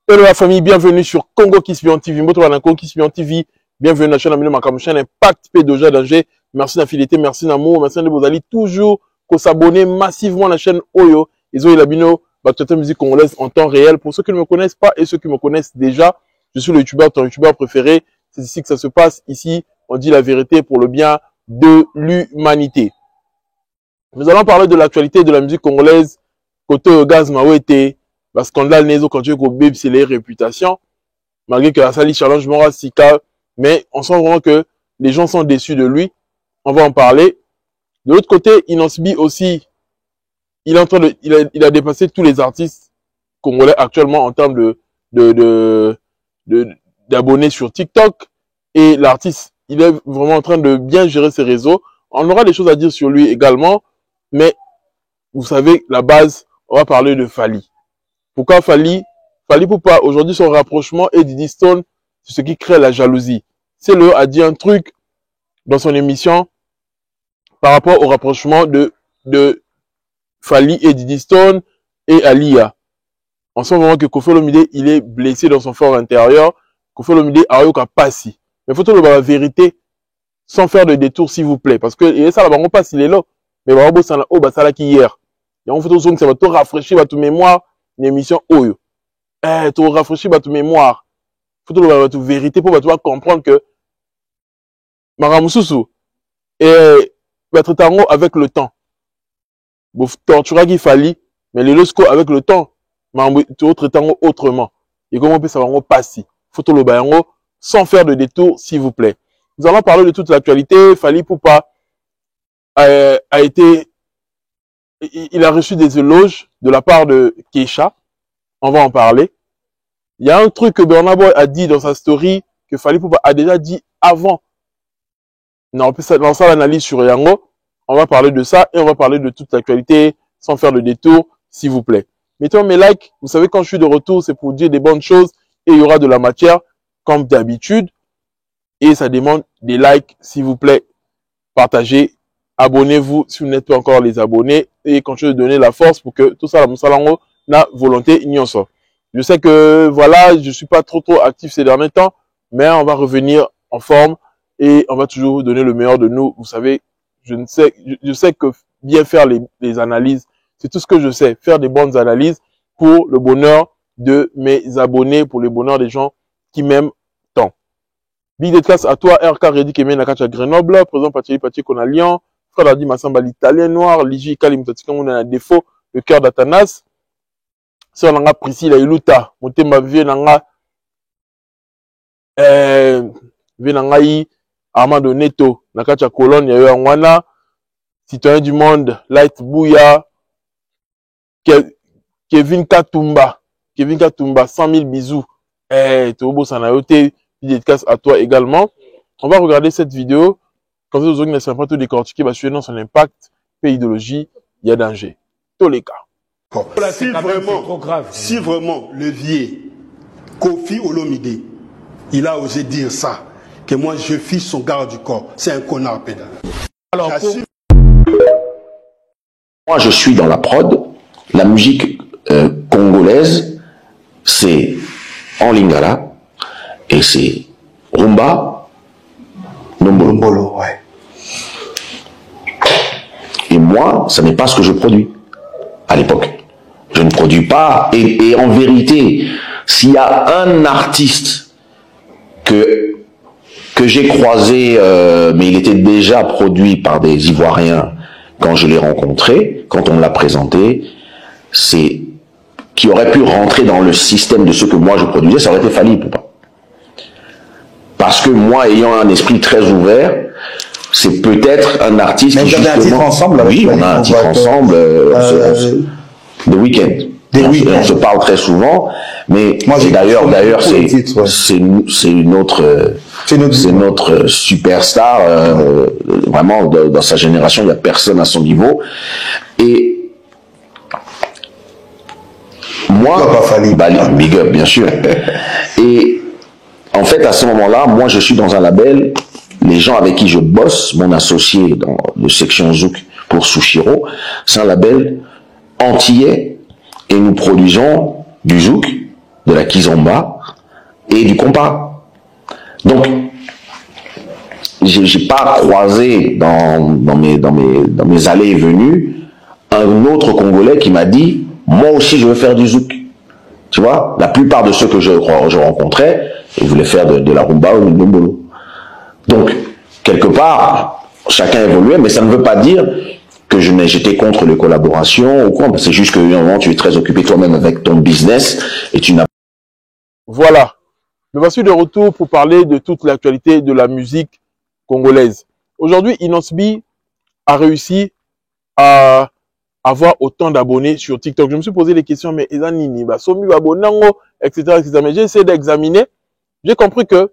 Hello la famille, bienvenue sur Congo Kiss-Pion TV. Congo Kiss-Pion TV. Bienvenue à la chaîne Amino Makam, chaîne Impact P2J danger. Merci d'infidélité, merci d'amour, merci de vous allez toujours s'abonner massivement à la chaîne Oyo. Ils ont eu la bino, musique congolaise en temps réel. Pour ceux qui ne me connaissent pas et ceux qui me connaissent déjà, je suis le youtubeur, ton youtubeur préféré. C'est ici que ça se passe. Ici, on dit la vérité pour le bien de l'humanité. Nous allons parler de l'actualité de la musique congolaise. Côté Gaz Mawete. Parce qu'on a le nézo quand tu es au bébé, c'est les réputations. Malgré que la Sali challenge Mora Sika, mais on sent vraiment que les gens sont déçus de lui. On va en parler. De l'autre côté, Inosbi aussi, il a dépassé tous les artistes congolais actuellement en termes d'abonnés sur TikTok. Et l'artiste, il est vraiment en train de bien gérer ses réseaux. On aura des choses à dire sur lui également. Mais, vous savez, la base, on va parler de Fally. Pourquoi Fally Poupa, aujourd'hui, son rapprochement et Diddy Stone, c'est ce qui crée la jalousie. C'est le a dit un truc dans son émission par rapport au rapprochement de Fally et Diddy Stone et Alia. On sent vraiment que Koffi Olomide, il est blessé dans son fort intérieur. Koffi Olomide a eu qu'à passer. Mais il faut trouver la vérité sans faire de détour, s'il vous plaît. Parce que, et ça, on passe, il est là. Mais on va ça là qui hier. Et on fait tout ça, ça va tout rafraîchir votre mémoire. Une émission Oyo. Tu rafraîchis ta mémoire. Faut te la vérité pour pouvoir comprendre que Maramususu est votre tango avec le temps. Vous torturez qu'il fallait, mais les losco avec le temps, tu autre tango autrement. Et comment on peut savoir passer. Faut te le bayango sans faire de détour, s'il vous plaît. Nous allons parler de toute l'actualité. Fally Poupa a été, il a reçu des éloges de la part de Keisha. On va en parler. Il y a un truc que Burna Boy a dit dans sa story, que Fally Poupa a déjà dit avant. On peut lancer l'analyse sur Yango. On va parler de ça et on va parler de toute l'actualité sans faire de détour, s'il vous plaît. Mettez-moi mes likes. Vous savez, quand je suis de retour, c'est pour dire des bonnes choses et il y aura de la matière, comme d'habitude. Et ça demande des likes, s'il vous plaît. Partagez. Abonnez-vous si vous n'êtes pas encore les abonnés et continuez de donner la force pour que tout ça, la moussalango, la volonté, il y en sort. Je sais que, voilà, je suis pas trop actif ces derniers temps, mais on va revenir en forme et on va toujours donner le meilleur de nous. Vous savez, je sais que bien faire les analyses, c'est tout ce que je sais. Faire des bonnes analyses pour le bonheur de mes abonnés, pour le bonheur des gens qui m'aiment tant. Big dédicace à toi, RK Redi Kemé Nakacha Grenoble, président Pachi Kona Lyon, frère Adi Massamba l'Italien noir, Ligi Kalim Tatika, on a un défaut, le cœur d'Atanas. Si on a Priscilla Iluta, Motema Vienanga, Vienangai, Armando Neto, Nakacha Colonne, Yaya Wana, Citoyen du Monde, Light Bouya, Kevin Katumba, 100 000 bisous. Tobo Sanayote, dédicace à toi également. On va regarder cette vidéo. Comme ça, vous ne savez pas tout décortiquer, bah, suivant son impact, idéologie, il y a danger. Tous les cas. Bon. Si vraiment le vieux Koffi Olomide, il a osé dire ça, que moi je suis son garde du corps, c'est un connard pédale. Alors, moi je suis dans la prod, la musique congolaise, c'est en lingala et c'est rumba, nombolo, ouais. Et moi, ça n'est pas ce que je produis à l'époque. Je ne produis pas, et en vérité, s'il y a un artiste que j'ai croisé, mais il était déjà produit par des Ivoiriens quand je l'ai rencontré, quand on me l'a présenté, c'est qui aurait pu rentrer dans le système de ce que moi je produisais, ça aurait été Fally Poupa. Parce que moi, ayant un esprit très ouvert, c'est peut-être un artiste qui justement... un titre ensemble avec oui, on a un titre ensemble, The Weeknd. On se parle très souvent, mais d'ailleurs c'est notre superstar, vraiment dans sa génération, il n'y a personne à son niveau. Et moi, big up bien sûr. Et en fait, à ce moment-là, moi je suis dans un label. Les gens avec qui je bosse, mon associé dans le section Zouk pour Sushiro, c'est un label antillais et nous produisons du zouk, de la Kizomba et du compas. Donc, j'ai pas croisé dans mes allées et venues un autre Congolais qui m'a dit, moi aussi je veux faire du zouk. Tu vois, la plupart de ceux que je rencontrais, ils voulaient faire de la rumba ou du ndombolo. Donc, quelque part, chacun évoluait, mais ça ne veut pas dire que j'étais contre les collaborations ou quoi. C'est juste qu'à un moment, tu es très occupé toi-même avec ton business et tu n'as... Voilà. Me voici de retour pour parler de toute l'actualité de la musique congolaise. Aujourd'hui, Inosbi a réussi à avoir autant d'abonnés sur TikTok. Je me suis posé des questions, mais Ezanini, Somi Babonango, etc., etc. Mais j'ai essayé d'examiner. J'ai compris que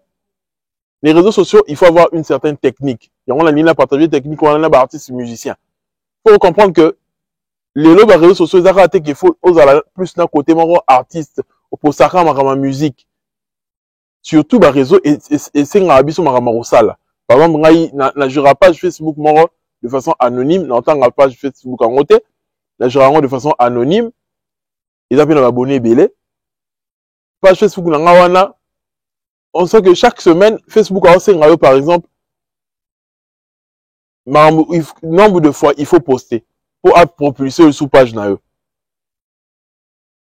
les réseaux sociaux, il faut avoir une certaine technique. Il y a une ligne à partager technique, on a un artiste musicien. Il faut comprendre que les réseaux sociaux, ils ont raté qu'il faut plus d'un côté mon artiste, pour ça, ma musique. Surtout, les réseaux, et c'est un habit sur ma sala. Par exemple, je n'ai page Facebook de façon anonyme, dans la page Facebook en côté, je de façon anonyme, ils ont bien abonné belé. Page Facebook, on sait que chaque semaine, Facebook a aussi par exemple, nombre de fois il faut poster pour propulser le sous-page. Vous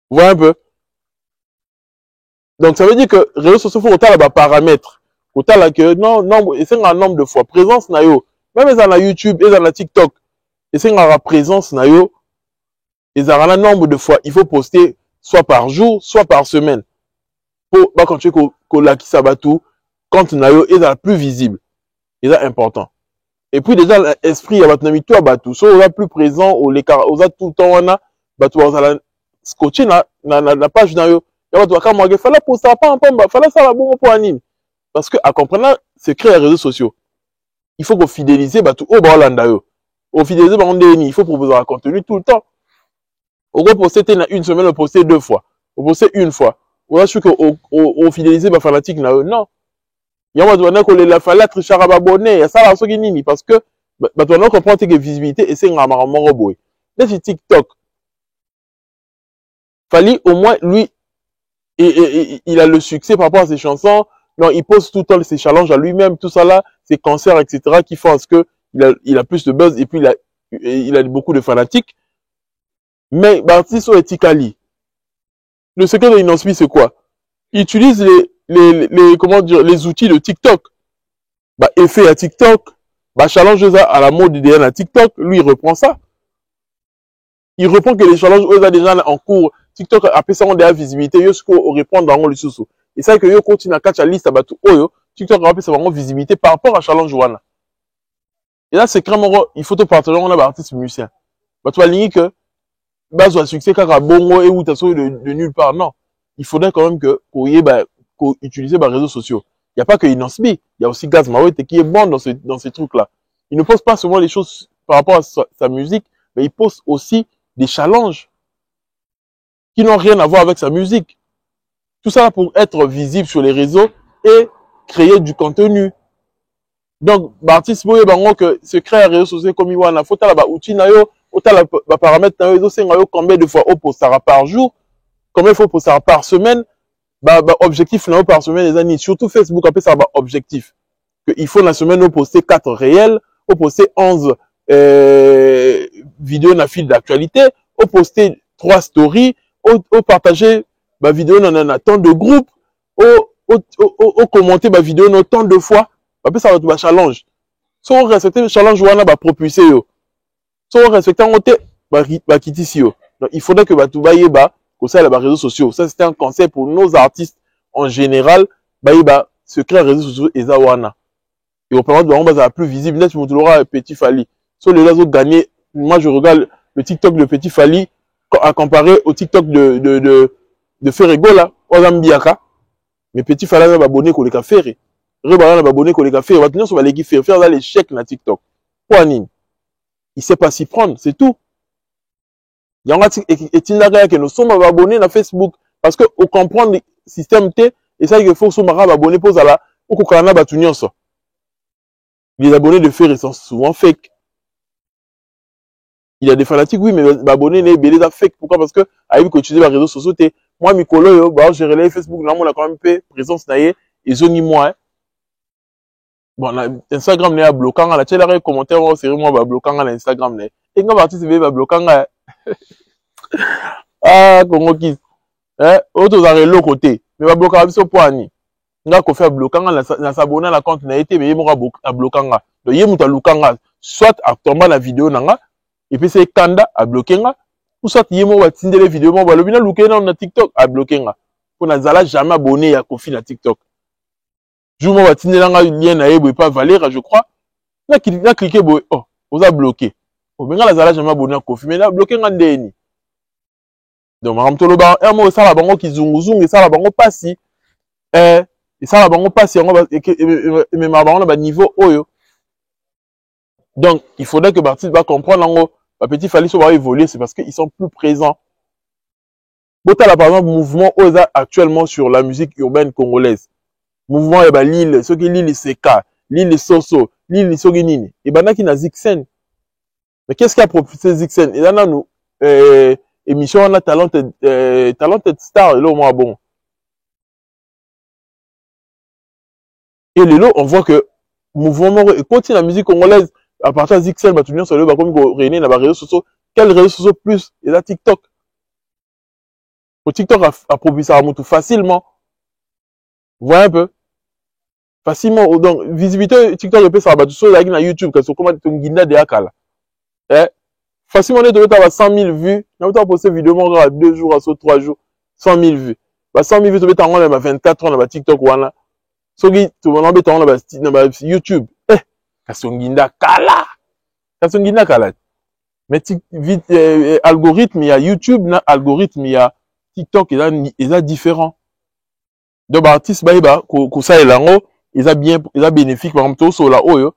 voyez un peu? Donc ça veut dire que les réseaux sociaux, il faut autant les paramètres. Autant que nombre, et c'est un nombre de fois. Présence, même dans la YouTube, et dans la TikTok, et c'est une présence, et dans un nombre de fois, il faut poster soit par jour, soit par semaine. Pour quand tu es qui sabatou, quand nayo est la plus visible. Et c'est important. Et puis déjà, l'esprit, il y a votre toi, batou. So, on a plus présent, on a tout le temps, on a, batou, on a scotché la page nayo. Il y a votre il fallait poster pas, fallait ça la bon pour anime. Parce que, à comprendre, c'est créer les réseaux sociaux. Il faut qu'on fidélise, batou, au Balanda yo. Au fidéliser, il faut proposer un contenu tout le temps. On va poster une semaine, on poster 2 fois. On poster 1 fois. On a su qu'on fidélise, fanatique, non. Il y a un que la fallait être charababonné, ça la nini parce que tu dois comprendre que visibilité et c'est un marrant boy. Là sur TikTok, Fally au moins lui il a le succès par rapport à ses chansons. Non, il pose tout le temps ses challenges à lui-même, tout ça là, ses concerts, etc. qui font ce que il a plus de buzz et puis il a beaucoup de fanatiques. Mais Bartiso et Tikali, le secret de Inosbi c'est quoi? Il utilise comment dire, les outils de TikTok. Effet à TikTok, challenge à la mode idéale à TikTok, lui il reprend ça. Il reprend que les challenges déjà en cours, TikTok a ça on déjà visibilité, yo on répond dans le sous. Et ça que yo continue à catch la liste à tout oyo, TikTok a ça vraiment visibilité par rapport à challenge wana. Et là c'est vraiment il faut te partager on a artiste musicien. Tu vas ligner que base au succès car bongo et ou t'as de nulle part non. Il faudrait quand même que qu'on utilise les réseaux sociaux. Il n'y a pas que Inosbi, il y a aussi Gaz Mawete qui est bon dans ces trucs-là. Il ne pose pas seulement les choses par rapport à sa musique, mais il pose aussi des challenges qui n'ont rien à voir avec sa musique. Tout ça pour être visible sur les réseaux et créer du contenu. Donc, l'artiste boye bango que se crée un réseau social comme Iwana, faut la outil na yo, autant la paramètre na yo, combien de fois on postera par jour, combien il faut poster par semaine. Objectif là par semaine les amis, surtout Facebook après ça objectif que il faut la semaine on poster 4 réels, on poster 11 vidéos na fil d'actualité, on poster 3 stories, on partager vidéo dans tant de groupes, on commenter vidéo dans tant de fois, après ça va challenge. Si on respecte le challenge on a propulser yo. Si on respecte on te quitter yo. Donc il faudrait que tout comme ça, les réseaux sociaux. Ça, c'était un conseil pour nos artistes en général. Se créer les réseaux sociaux et zawana. Et au permet de rendre la plus visible. Là, tu me trouveras Petit Fally. Sur les réseaux gagnés, moi, je regarde le TikTok de Petit Fally à comparer au TikTok de Ferrego, là, au Zambiaka. Mais Petit Fally, il va abonner qu'on les a fait. Rebala, va abonner qu'on les a fait. Il va tenir sur les faire les chèques dans TikTok. Point. Il sait pas s'y prendre, c'est tout. Il y a un que nous sommes abonnés à Facebook parce que on comprend le système T et ça il faut que nous abonnés pour ça ou qu'on a battu ça. Les abonnés de faire sont souvent fake. Il y a des fanatiques oui mais abonnés les fake pourquoi parce que avec que utiliser les réseaux sociaux moi mikolo yo ba je relais Facebook na mona quand même peu présence na ye ezongi moi bon na Instagram na bloquant la tela commentaire au série moi ba bloquant na Instagram na et nga artiste ba bloquant ah Congo Kiss autres za relo côté mais ba bloquant biso poani nga ko faire bloquant na s'abonner la compte na été mais mo a bloquant nga donc ye muta lukanga soit à tomber la vidéo nanga et puis c'est kanda a bloquer nga ou soit yemo va tindre les vidéos mo ba lobina luké na TikTok a bloquer nga pour na zala jamais abonné ya Kofi na TikTok jour mo va tindre nga lien na yebo pas Valère je crois na cliquer bo oh vous a bloqué o benga la zala jamais abonné à Kofi mais na bloquer nga ndeni donc maram tolo ba mo sala bango kizunguzungu sala bango pasi et sala bango pasi yango et même bango na ba niveau oyo. Donc, il faudrait que Bartis va comprendre, petit Fali va évoluer, c'est parce qu'ils sont plus présents. Bota par exemple, mouvement OSA actuellement sur la musique urbaine congolaise. Mouvement, et Lille, ceux qui Lille Seka, Lille Soso, Lille Soginini. Et ben, qui n'a Zixen. Mais qu'est-ce qui a propulsé Zixen? Et là, nous, émission, on a Talented Star, et là, au moins bon. Et là, on voit que mouvement, et continue la musique congolaise, à partir de Zixel, bah, tout le monde sur le bas, comme réunir dans les réseaux sociaux. Quels réseaux sociaux plus? Et là, TikTok. Au TikTok a produit ça à Moutou facilement. Vous voyez un peu? Facilement. Donc, visibilité, TikTok, peut ça, bah, tout ça, là, dans YouTube, quand c'est comme ton guinda de Akala. Facilement, on est devenu à 100 000 vues. On a posté vidéo, on a 2 jours, à 3 jours. 100 000 vues. Bah, 100 000 vues, tu peux t'en rendre à 24 ans, dans TikTok, ou là. So, tu peux t'en rendre à YouTube. Kasonginda kala. Kasonginda kala. Mais algorithme, il y a YouTube, algorithme, il y a TikTok, il y a différents. Donc, artiste, bah, ça est là, il a bénéfique, par exemple, sur la haut,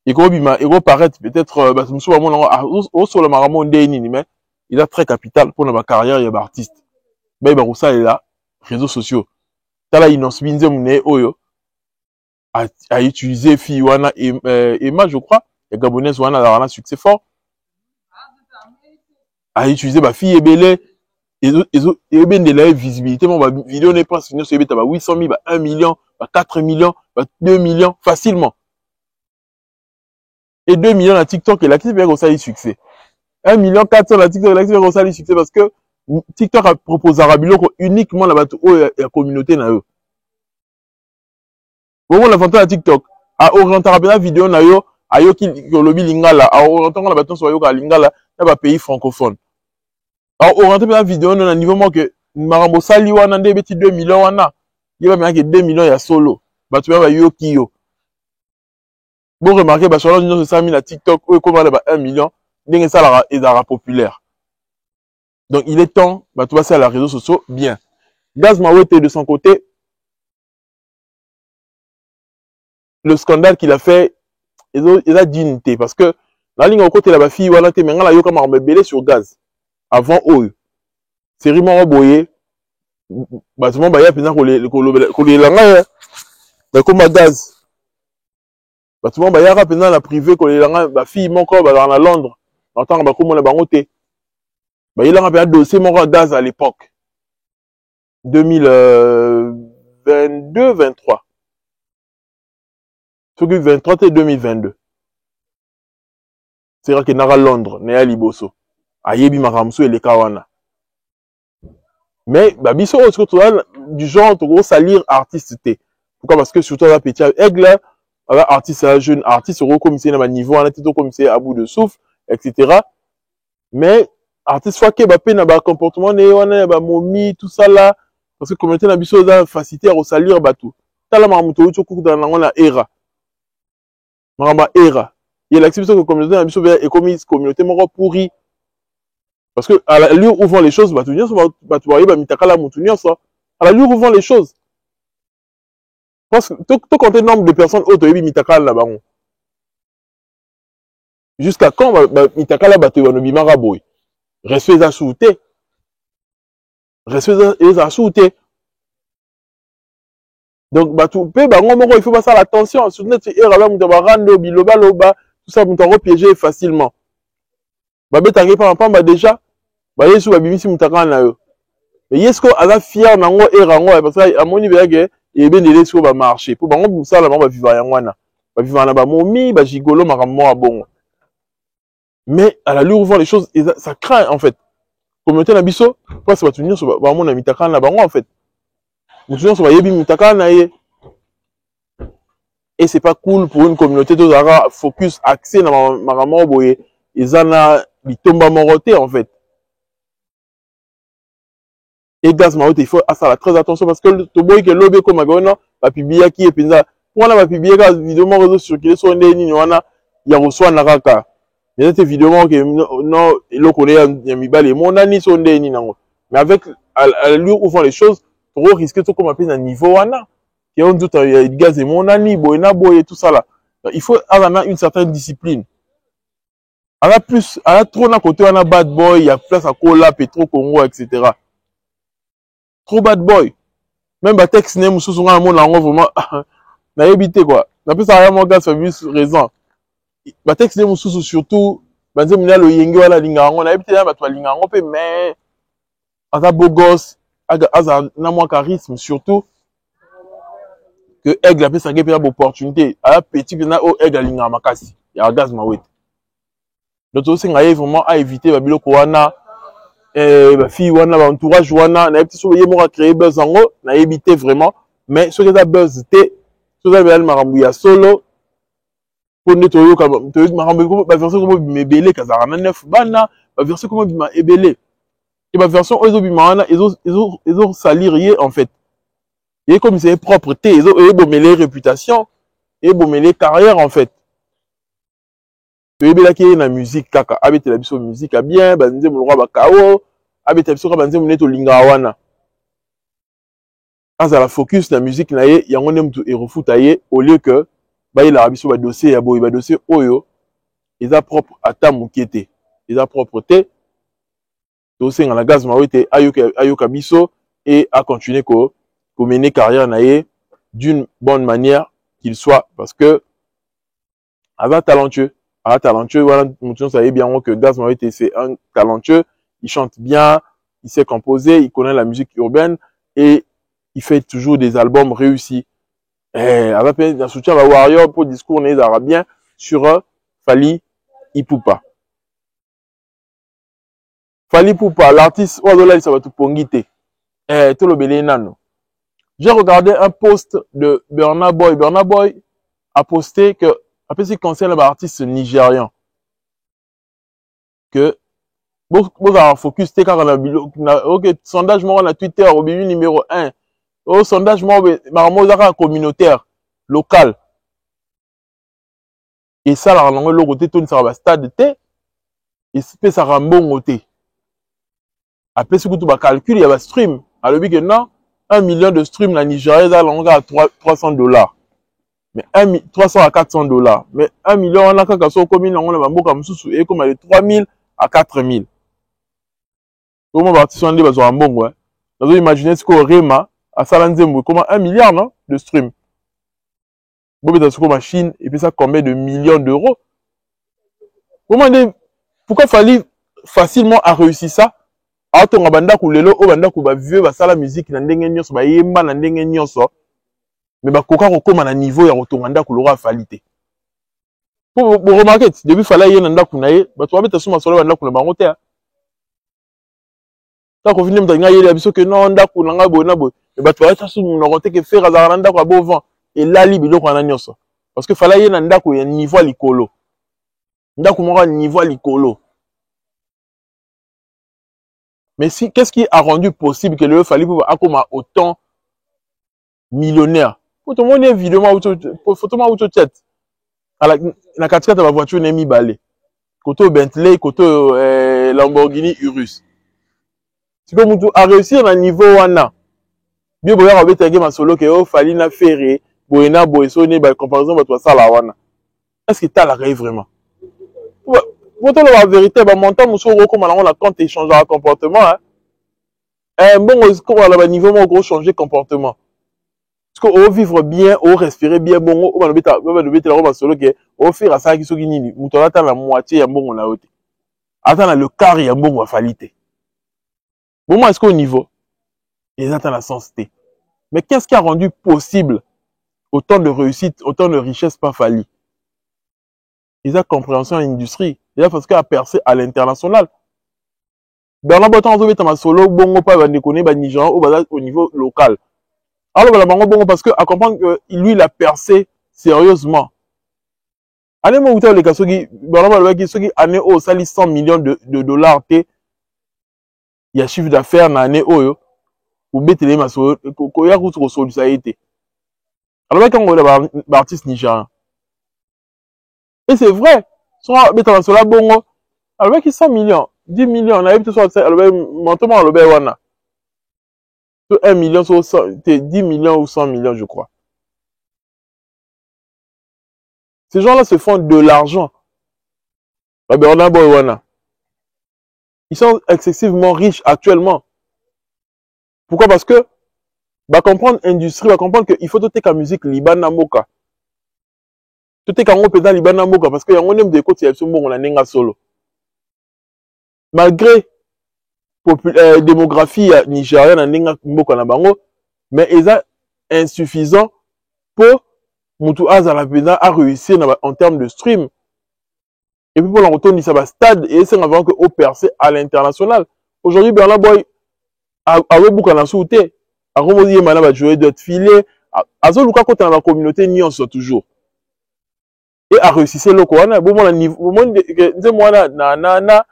il va paraître peut-être, bah, sur le maramo, mais il a très capital pour ma carrière, il y a artiste. Bah, ça est là, réseaux sociaux. T'as là, il n'en se à utiliser Fiwana et Emma, je crois, les Gabonaises Wana a un succès fort. À utiliser ma fille et belé et bien de la visibilité, mon vidéo n'est pas sinon c'est 800 000, 1 million, 4 millions, 2 millions facilement. Et 2 millions à TikTok et l'actif bien ça succès. 1 million 400 à TikTok et l'actif bien ça succès parce que TikTok a proposé à Rabilo uniquement la communauté na eux. Bon, on a à TikTok. À orienter la vidéo na yo, à yo qui lobby lingala, à orienter la bâton sur yo ka lingala, y a pays francophone. À orienter la vidéo na niveau moi que marambo sali wana nde beti 2 millions wana. Il va bien que 2 millions ya solo. Bah tu vas yo ki yo. Bon remarquer bah sur l'ordinateur de 100 000 à TikTok, eux comment là 1 million, dingue ça est populaire. Donc il est temps, bah tu vas sur les réseaux sociaux bien. Gaz Mawete de son côté. Le scandale qu'il a fait, il a dignité parce que la ligne au côté de la fille, voilà, t'es maintenant là, il y a comme un bébé sur gaz. Avant, oh, c'est vraiment reboyé. Bâtiment, bah, il y a pendant qu'on les langue, comme à gaz. Bâtiment, bah, il y a pendant la privée qu'on les langue, bah, fille, mon corps, bah, dans la Londres. Entend, bah, comme on a bangoté. Bah, il a un dossier, mon corps, gaz à l'époque. 2022-23. 2023 et 2022. C'est vrai que Nara Londres, Néa Liboso, Ayebi Maramso et les Kawana. Mais, Babiso, du genre, tu salir artiste. Pourquoi? Parce que surtout, la petite aigle, artiste, jeune artiste, comme c'est à niveau, on a tout comme c'est à bout de souffle, etc. Mais, artiste, fois qu'il y a un comportement, il y a un momie, tout ça là, parce que la communauté n'a pas facilité à salir, tout. T'as la marmoto, tu cours dans la era. Maramba era. Il y a l'activité que la communauté est comme une communauté pourrie. Parce que à la lieu où vont les choses, tu vois, mitakala moutounion ça. À la lieu où vont les choses. Parce que tout compte nombre de personnes autres, mitakala là-bas. Jusqu'à quand mitakala batu no bimara boy. Respect à souter. Respect à souter. Donc, il faut passer à l'attention. Sur net, tout ça, vous t'en piéger facilement. Déjà, il y a sous la bimisi, vous t'en mais est-ce que ala fier nango erango parce que amoni beke et ben les so ba marcher pour bango ça la ba vivre yangwana ba vivre na ba momi ba gigolo makammo abongo. Mais à la lui voir les choses ça craint en fait. Communauté na biso parce que batunyo so ba mona mitaka na bango en fait. Mutunyo so ba yebi mitaka na ye. Et c'est pas cool pour une communauté de Zara focus axé na makammo boye ezana bitomba moroté en fait. Et gaz maote il faut faire très attention parce que to boy que lobé comme agona ba pibia qui epinza pour na ba pibia ga vidéo mo réseau circuler sur ndeni wana ya reçoit na kaka mais cette vidéo que non le connaît ya mibale mon ani sur ndeni nango mais avec à lui où font les choses trop risquer tout comme appelle un niveau wana qui on doute il gaz et mon ani boyna boy et tout ça là il faut avoir une certaine discipline à la plus à la trop na côté wana bad boy il y a place à cola pétro Congo etc. Trop bad boy. Même ba texte ne mususu nga mon lango vraiment na éviter quoi. Na plus ça rien mon gars service raison. Ba texte ne mususu surtout banze mina lo yenge wala linga ngo na éviter ba to linga ngo pe mais asa beau gosse asa na moi charisme surtout que aigle a pe ça gapa opportunité à petit na o aigle linga makasi. Ya gaz ma wet. Donc aussi nga vraiment à éviter ba biloko wana ba fille wana ba entourage wana na petit so yé mo créer buzz ngo na éviter vraiment mais ce que ça buzz té so ça bel marambu ya solo pour ne toyo ka to marambu ba version comme mebele kazara na 9 bana ba version comme bima ebele et ba version ozo bima wana ezo salirier en fait et comme c'est propreté ezo bomele réputation et bomele carrière en fait to ebela ki na musique kaka abete la biso musique a bien banze mo roi ba kao abete biso ka banze mo neto linga wana asa la focus na musique na ye yango ne mtu erofuta ye au lieu que ba il a biso ba dossier ya boy ba dossier oyo eza propre ata mukete eza propreté to senga la gaz mawete ayoka biso et à continuer ko mener carrière na ye d'une bonne manière qu'il soit parce que ava talentueux voilà, nous savons bien que Gaz Mawete c'est un talentueux, il chante bien, il sait composer, il connaît la musique urbaine et il fait toujours des albums réussis. Avec un soutien à Warrior pour discours né arabien sur Fally Ipupa. Fally Ipupa, l'artiste, il ça va tout pongiter. Tout le belé nano. J'ai regardé un post de Burna Boy. Burna Boy a posté que après, ce qui concerne l'artiste nigérian, que vous avez focus, ok, sondage na Twitter, au numéro 1, au sondage communautaire, local. Et ça, la langue, le côté, tout ça va stade T, et c'est ça rambon côté. Après, ce que tu vas calculer, il y a un stream. Alors, que non, 1 million de streams, la Nigeria, ça, langue à $300. Mais 300 à $400. Mais 1 million, on a quand on commune, on a un comme sous et comme de 3000 à 4000. Comment partir sur un débat sur un bon, ouais. Vous imaginez ce qu'on Rema à Salanzembo, comment 1 milliard, non, de stream. Vous mettez sur la Chine, et puis ça combien de millions d'euros. Comment dire, pourquoi fallait facilement à réussir ça? Alors, on a banda koulelo, on banda kou ba vieux, ba sala musique, na ndenge nyonso, ba yemba na ndenge nyonso. Mais bah koka comme à niveau ya rotonganda kulora falité pour remarquer depuis fala yena ndaku na ye ba to abeta suma solo ndaku na bango te ta ko vini mtanga yele biso que non ndaku na nga bona bo mais ba to abeta suma na rote que faire azara ndaku abo vent et là li biloko na nyonso parce que fala yena ndaku ya niveau likolo ndaku moko niveau likolo mais si qu'est-ce qui a rendu possible que le Fally pour akoma autant millionnaire. Pour tout le monde, vidéo, photo, ma auto chat. La katika de la voiture n'est mis balé. Koto Bentley, koto Lamborghini Urus. Si comme tu as réussi à un niveau wana, bien boya avec ta game solo que Fally na ferré, boyena boyesone, par comparaison avec toi ça la wana. Est-ce que tu as la rêve vraiment? Pour toi la vérité, bah montant mon solo comme on la compte et changer de comportement. Bon, comme on a niveau mon gros changer de comportement. Parce que vivre bien, respirer bien, bon, on va le mettre la solo que on fait à ça qui sont guinis. Mouton attend la moitié à bon on a ôté. Attends le quart et à bon on va faliter. Bon moi est-ce qu'au niveau ils attendent la sensité. Mais qu'est-ce qui a rendu possible autant de réussite, autant de richesse pas Fally? Ils ont compréhension de l'industrie. Déjà parce qu'il a percé à l'international. Bernard Botan a ma solo, bongo pas va déconner, bah Nigérian au niveau local. Alors bah bongo parce que à comprendre que lui il a percé sérieusement. Allez moi où les kasogi, Bernard Botan qui année au sali 100 millions de dollars il y a chiffre d'affaires dans année au ou betele ma solo, ko ya route ko ça a été. Alors quand on regarde l'artiste nigérien. Et c'est vrai, soit betama solo bongo, alors qu'il 100 millions. 10 millions, on a peut-être soit maintenant le wana. 1 million, 10 millions ou 100 millions, je crois. Ces gens-là se font de l'argent. Ils sont excessivement riches actuellement. Pourquoi? Parce que, bah, comprendre l'industrie, bah, comprendre qu'il faut toute la musique libana moka. Toute la libana moka, parce qu'il y a un des côtés, on a nenga solo. Malgré démographie nigérienne mais ils sont insuffisants pour Moutou Azalapena à réussir en termes de stream. Et puis pour la retourner ça va stade et c'est avant que au percé à l'international. Aujourd'hui Bernard Boy a beaucoup en souté. A remonter malaba jouer d'autres filets. A zo luka côté dans la communauté ni on sort toujours. Et a réussi c'est le quoi na bon mon niveau mon de moi na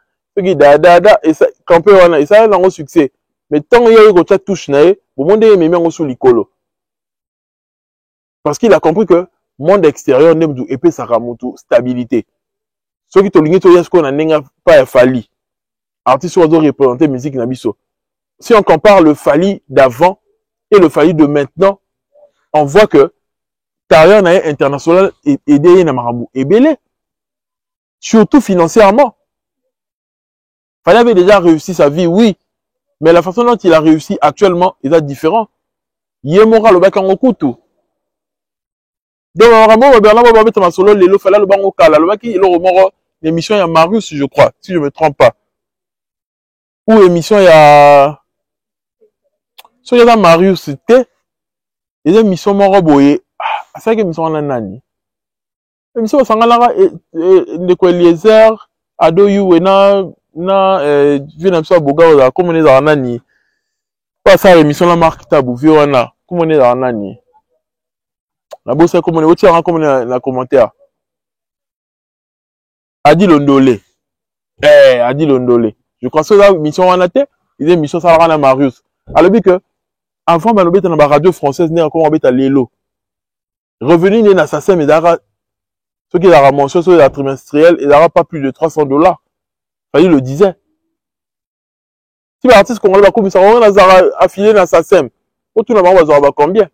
et ça campé wana et ça a un succès mais tant il y a eu que touche nae au monde est même sous l'icolo parce qu'il a compris que monde extérieur n'aime du épée ça ramoto stabilité ceux qui te ligné to yasko na nenga pas Fally artiste doit représenter musique na biso si on compare le Fally d'avant et le Fally de maintenant on voit que carrière nae international aidé na marabout et belé surtout financièrement. Fally avait déjà réussi sa vie, oui. Mais la façon dont il a réussi actuellement est différent. Yemora le bac en couteau. Donc, vraiment, Bernard Boba met ma solo, le Fally le bango kala. Le bac, il a l'émission, il y a Marius, je crois, si je ne me trompe pas. Ou émission, il y a. So, il y a Marius, c'était. Il y a émission Moro Boye. Ah, c'est émission en Nani. Émission, ça n'a pas de quoi Eliezer, Ado Yuwena. Vina mso boga za comme on est dans nani pas ça émission la marque tabu viona comme on est dans nani na bossa comme on est aussi comme na commentaire Adi Londolé Adi Londolé je crois que la mission wana te ils émission ça la Marius alors que avant ba lobeta na radio française né comme on beta lelo revenu né na ça mais dara ce qui la mention sur la trimestrielle et dara pas plus de $300. Fally le disait. Si l'artiste congolais va comme ça, on a affilié dans sa SEM. Autour de la on va combien?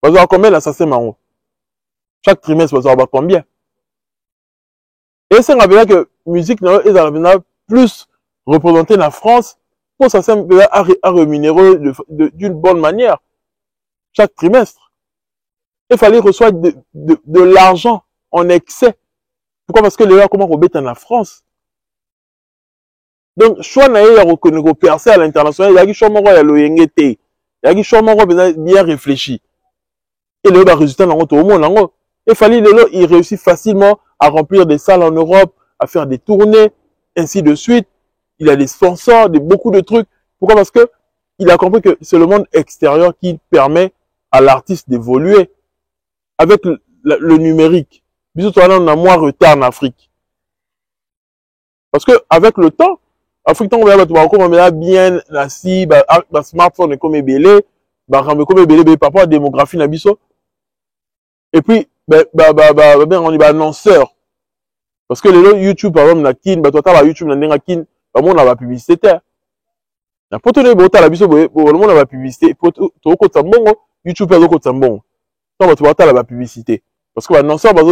On va combien dans sa SEM en haut? Chaque trimestre, on va combien? Et c'est vrai que musique est plus représentée en France pour sa SEM à rémunérer d'une bonne manière. Chaque trimestre. Il fallait recevoir de l'argent en excès. Pourquoi? Parce que les gens comment rebêtent en France. Donc, choix n'a eu à percer à l'international, il y a qui choix moro ya loyengete, il y a qui choix moro bien réfléchi. Et le résultat dans tout le monde, il fallait il réussit facilement à remplir des salles en Europe, à faire des tournées, ainsi de suite. Il a des sponsors, beaucoup de trucs. Pourquoi? Parce que il a compris que c'est le monde extérieur qui permet à l'artiste d'évoluer avec le numérique. Bisous, on a moins retard en Afrique. Parce que avec le temps, Afrique, on va bien la cible, le smartphone est comme belé, comme belé, par rapport à la démographie, et puis, on est annonceur. Parce que les YouTube, par exemple, YouTube, on a la publicité. Pour tout le monde, on a la publicité. Pour tout le monde, YouTube, on a la publicité. Parce que l'annonceur, la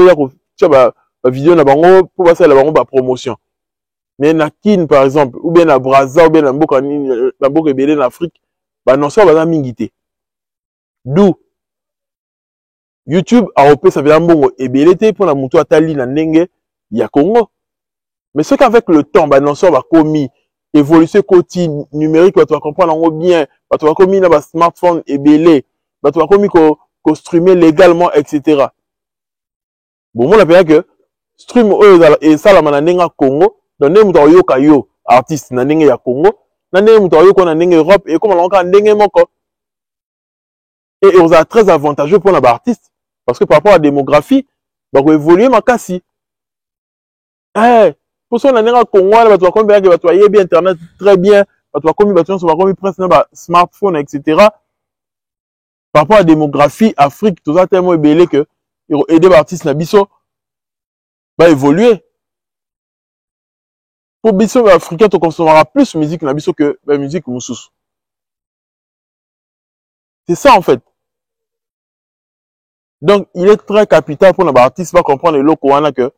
vidéo, pour passer la promotion. Mais na Kin par exemple ou bien na Brazza ou bien na Mboka ebele en Afrique ba non ça ba mingité d'où YouTube a repé ça vient mbongo ebele te pour la mutu atali na ndenge ya Congo mais ce qu'avec le temps ba non ça va commis évolution côté numérique bato va comprendre yango bien bato va komi na ba smartphone ebele bato va komi ko streamer légalement etc. Bon moi la pena que stream oyo esalama na ndenge ya Congo donc ndenge moto ayoka yo artiste na ndenge ya Congo na ndenge moto ayoka na ndenge Europe et comme alonka ndenge moko et on a très avantageux pour la artiste parce que par rapport à la démographie bah ko évoluer makasi pour ça na ndenge ya Congo na bato va komi bato va yebi internet très bien bato va komi bato va komi presque na ba smartphone etc. Par rapport à la démographie Afrique tout ça tellement ebele que aider les artistes na biso va évoluer. Pour biso africain, tu consommeras plus de musique na biso que la musique moussus. C'est ça en fait. Donc il est très capital pour les artistes va comprendre le loco wana que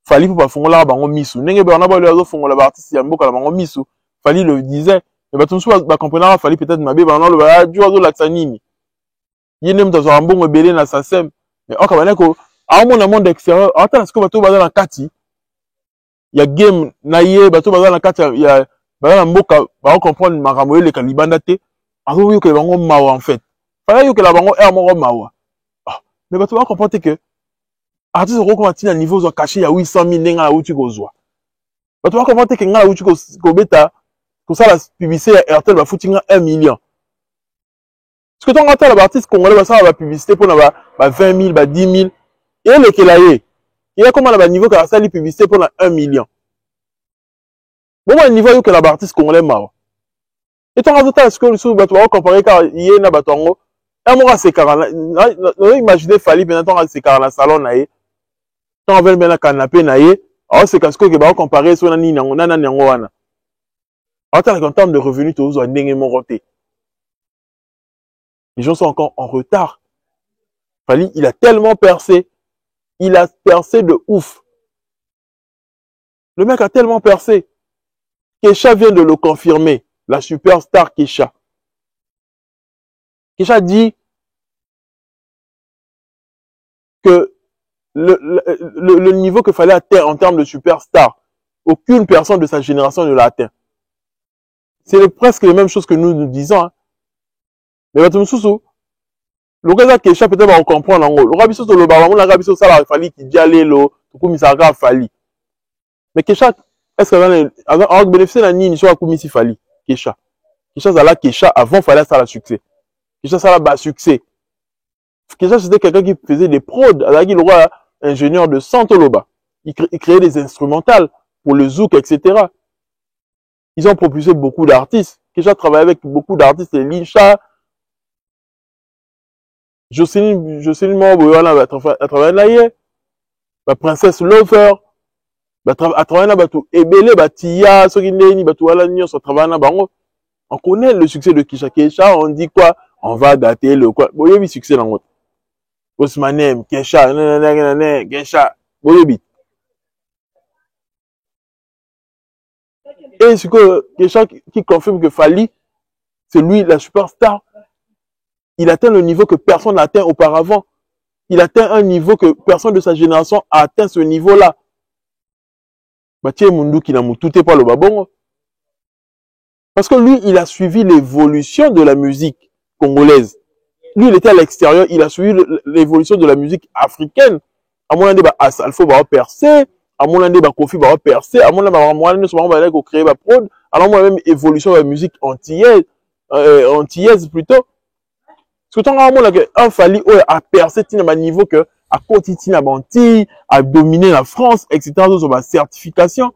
fallait pour pas fongola bango misu. Nenge ba na ba le fongola ba artiste ya mboka la bango misu. Fallait le disait mais ba tunsu ba comprendre fallait peut-être mabe ba na le ba du ozo laxanini. Yene mtazo ambongo ebele na sasem. Mais okabana ko a mon monde extérieur attends ce que bato ba na kati ya game na ye bato ba na kati ya ba na mboka ba comprendre makambo ele ka libanda te azo yo ke bango mawa en fait fallait yo ke la bango moko mawa mais bato ba comprendre que artiste ko komati na niveau zo caché ya 800,000 nenga la uti kozwa bato ba comprendre que nga la uti ko beta ko ça la publicité ya Airtel ba futinga 1 million parce que tant que les artistes congolais ba ça la publicité pour na ba 20,000 ba 10,000 et le kelaye il y a comment là niveau que ça la publicité pour na 1 million bon moi niveau yo que la artiste congolais mao et tant que est-ce que le sous bato va comparer car yé na batongo et moi c'est car imaginer fali maintenant c'est car na salon na yé tant on veut bien na canapé na yé alors c'est parce que ba comparer so na ni nango na nango wana alors en termes de revenus tu os ndenge moroté les gens sont encore en retard. Fali il a tellement percé. Il a percé de ouf. Le mec a tellement percé. Kesha vient de le confirmer. La superstar Kesha. Kesha dit que le niveau qu'il fallait atteindre en termes de superstar, aucune personne de sa génération ne l'a atteint. C'est presque les mêmes choses que nous disons. Hein. Mais Batumsusu, le gars Kesha peut-être va comprendre en gros. Le rabiso le baron, la rabiso ça la fali qui diale lo, tout comme ça a fali. Mais Kesha, est-ce que avant bénéficier la ni soit comme si fali Kesha. Kesha ça la Kesha avant fallait ça la succès. Kesha ça la bas succès. Kesha c'était quelqu'un qui faisait des prods, avec le roi ingénieur de Santoloba. Il créait des instrumentales pour le zouk etc. Ils ont propulsé beaucoup d'artistes. Kesha travaillait avec beaucoup d'artistes, Lisha. Jocelyne Moboyana à travers là la princesse Lover à travers là batou ebele batia sokindeni batou wala nyonso à travers là bango on connaît le succès de Kesha on dit quoi on va dater le quoi boyebi succès dans l'autre Osmanem Kesha Kesha boyebi et ce que Kesha qui confirme que Fali c'est lui la superstar. Il atteint le niveau que personne n'a atteint auparavant. Il atteint un niveau que personne de sa génération a atteint ce niveau-là. Batie Mundu qui n'a moutouté pas le babongo. Parce que lui, il a suivi l'évolution de la musique congolaise. Lui, il était à l'extérieur, il a suivi l'évolution de la musique africaine. À mon avis, Alpha va percer. À mon avis, Kofi va percer. À mon avis, va créer ma prod. Alors, moi, même évolution de la musique antillaise plutôt. Parce que tant qu'on Fali a percé à niveau que à continuer à mentir, à dominer la France, etc. sur ma certification.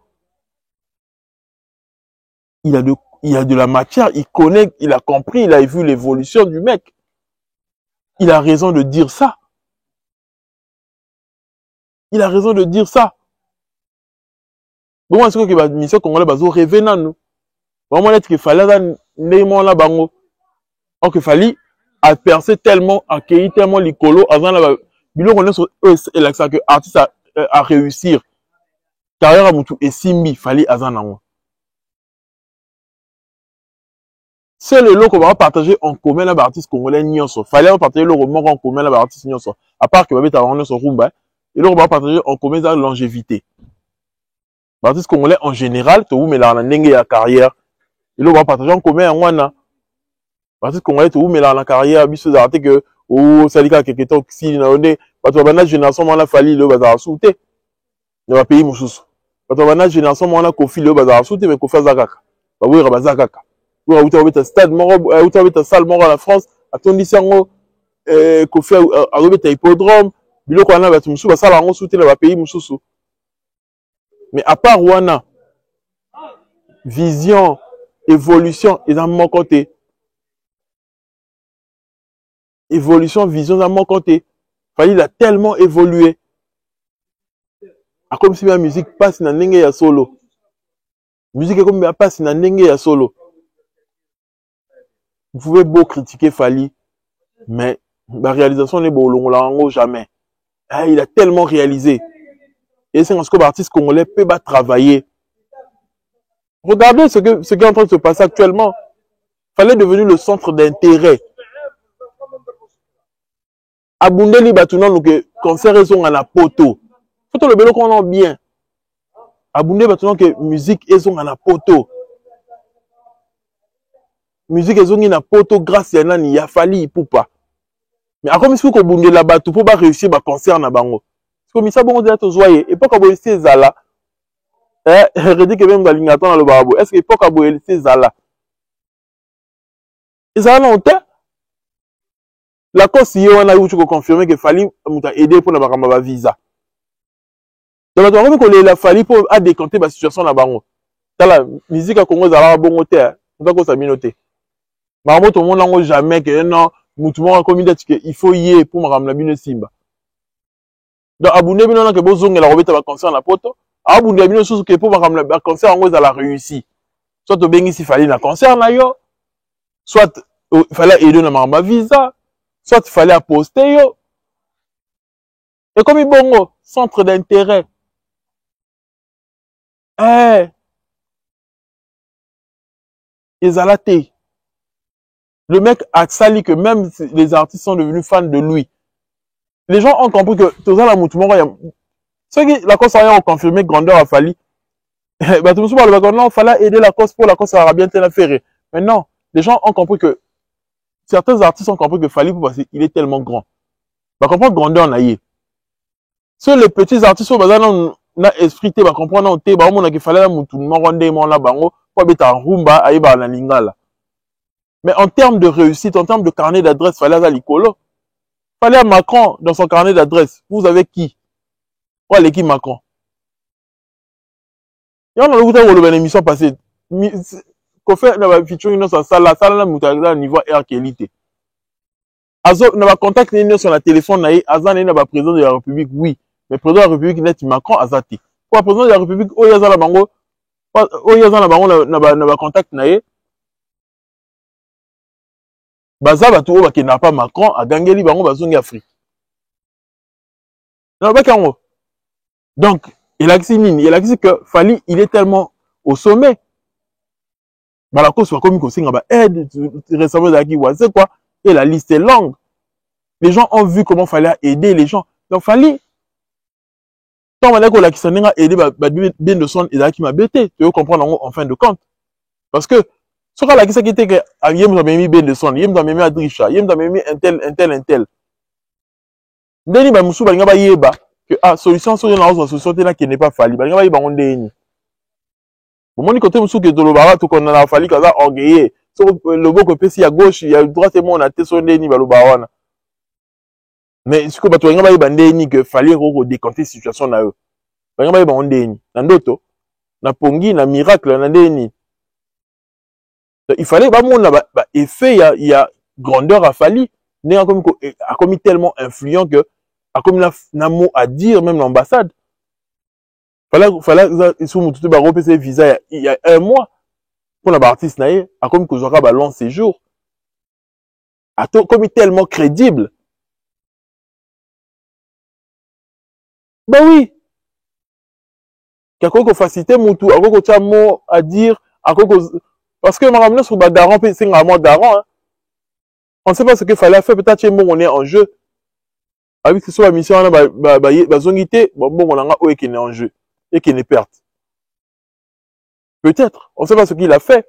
Il a de la matière, il connaît, il a compris, il a vu l'évolution du mec. Il a raison de dire ça. Il a raison de dire ça. Bon, est-ce que la mission congolaise va rêver dans nous? Bon, est-ce qu'il fallait là bango. Or qu'il fallait a percé tellement, accueilli tellement l'icolo, avant la bilo qu'on est sur l'accent que artiste a réussir. Carrière à Moutou et Simbi, fallait azan. C'est le lot qu'on va partager en commun là, artiste congolais nyonso. Fallait partager le roman en commun là, artiste nyonso. À part que babé t'as rendu sur Rumba, et là on va partager en commun la longévité. Artiste congolais en général, tu mais là, on a carrière. Et là, on va partager en commun en wana. Artiste congolais, tu mais là, la carrière, bis aux articles que, oh, ça dit quelque temps, si, on est, parce que la génération, on a fallu, le bazar souté. Dans le pays, mon chouchou. Parce que la génération, on a Kofi, le bazar souté, mais Kofi Azakaka. Bah oui, Rabazakaka. Oui, vous avez un stade, vous avez un salle, en France, à ton lycée, Kofi, à un hippodrome, bilo qu'on a, bah, tu me souviens, ça, là, on souté, le pays, mon chouchou. Mais à part Wana, vision, évolution, et dans mon côté. Évolution, vision, dans mon côté. Il a tellement évolué. Comme si la musique passe dans l'enge ya solo. Musique est comme passe dans l'enge ya solo. Vous pouvez beau critiquer Fally, mais la réalisation n'est pas jamais. Il a tellement réalisé. Et c'est ce que l'artiste congolais peut pas travailler. Regardez ce qui est en train de se passer actuellement. Fallait devenir le centre d'intérêt. Abundeli batuna nous que concert ils sont à la poto. Faut le bélo qu'on a bien. Abundeli batuna que musique ils sont à la poto. Musique ils sont à la poto grâce à nani ya Fally poupa. Mais à comme si vous abundeli la batu pour pas réussir ba concert na bango. Comme ça bon déjà joyeux et pas ka boye zala. Redit que même balingatan na le babo. Est-ce que pas ka boye zala? Zala on te la cause hier on a eu confirmer que Fally m'a aidé pour la visa. Donc on va la Fally pour à décanter la situation na bango. La musique à Congo zala bon terre. On va ko sa minoté. Maramo tout le monde n'a jamais que non mutumo a commis que il faut y pour me bino simba. Donc abonné bino que bozonga la robeta ba concert na poto. Abonné bino sous que pour me ba concert en la réussi. Soit to bengi si Fally na concert na yo. Soit il fallait aider na ma visa. Soit il fallait poster yo. Et comme il bongo, centre d'intérêt. Ils a laté. Le mec a sali que même les artistes sont devenus fans de lui. Les gens ont compris que tout ça, ceux qui la cause a confirmé grandeur à Fally. Bah, tout le monde, il fallait aider la cause pour la cause arabienne telle affaire. Mais non, les gens ont compris que certains artistes ont compris que Fally parce qu'il est tellement grand. Bah, comprendre grandeur en aïe. Ceux les petits artistes, on a esprit, bah, comprendre en té, bah, on a qu'il fallait la moutou, mon la bango, pour être en rumba, aïe, bah, la lingala. Mais en termes de réussite, en termes de carnet d'adresse, fallait à l'icolo. Fallait à Macron dans son carnet d'adresse. Vous avez qui? Ouais, l'équipe Macron. Et on a vu une émission passée. Qu'on fait une featuring dans sa salle, la salle là, niveau air qualité. Azo, n'a pas contact sur la téléphone, Azan n'est pas président de la République, oui. Mais président de la République, n'est Macron, Azati. Pour le président de la République, Oyaza la bango, Oyaza la bango, n'a pas contact, Baza batu oba qui n'a pas Macron a gangeli bango bazongi Afrique. Non pas kango. Donc il a dit que Fally il est tellement au sommet. Bah la cause soit comme qu'on ba aide récemment d'aki c'est quoi et la liste est longue. Les gens ont vu comment Fally a aidé les gens. Donc Fally tant on a la qui a aidé bien de son et qui m'a bêté. Tu veux comprendre en fin de compte. Parce que ce qu'on a qui était que yem dans même ben de son, yem dans même Adrisha, yem dans même intel. Ndeni ba musu ba ngaba yeba que solution sur la solution là qui n'est pas Fally. Ba ngaba yeba on ndeni. Bon moni côté musu que dolobara to qu'on a Fally kaza orgueillé. So le beau que pesi à gauche, il y a droite et mon a te son ndeni ba lobawana. Mais ce que ba to ngaba yeba ndeni que Fally ko décanter situation na eux. Ba ngaba yeba on ndeni. Na ndoto na pongi na miracle na ndeni. Il fallait bah mon effet il y a grandeur à Fally n'est comme tellement influent que a comme un mot à dire même l'ambassade fallait ils sont tout ba repasser visa il y a un mois pour la artiste naïe a comme que j'aurai long séjour a comme tellement crédible bah oui quelque facilité mon tout a quoi mot à dire a quoi parce que Maramina sur Badaran, c'est un mois d'Aran. Hein. On ne sait pas ce qu'il fallait faire. Peut-être que on est en jeu. Avec ce soit la mission, on a zongité, bon, on a un qui est en jeu et qui est perte. Peut-être, on ne sait pas ce qu'il a fait.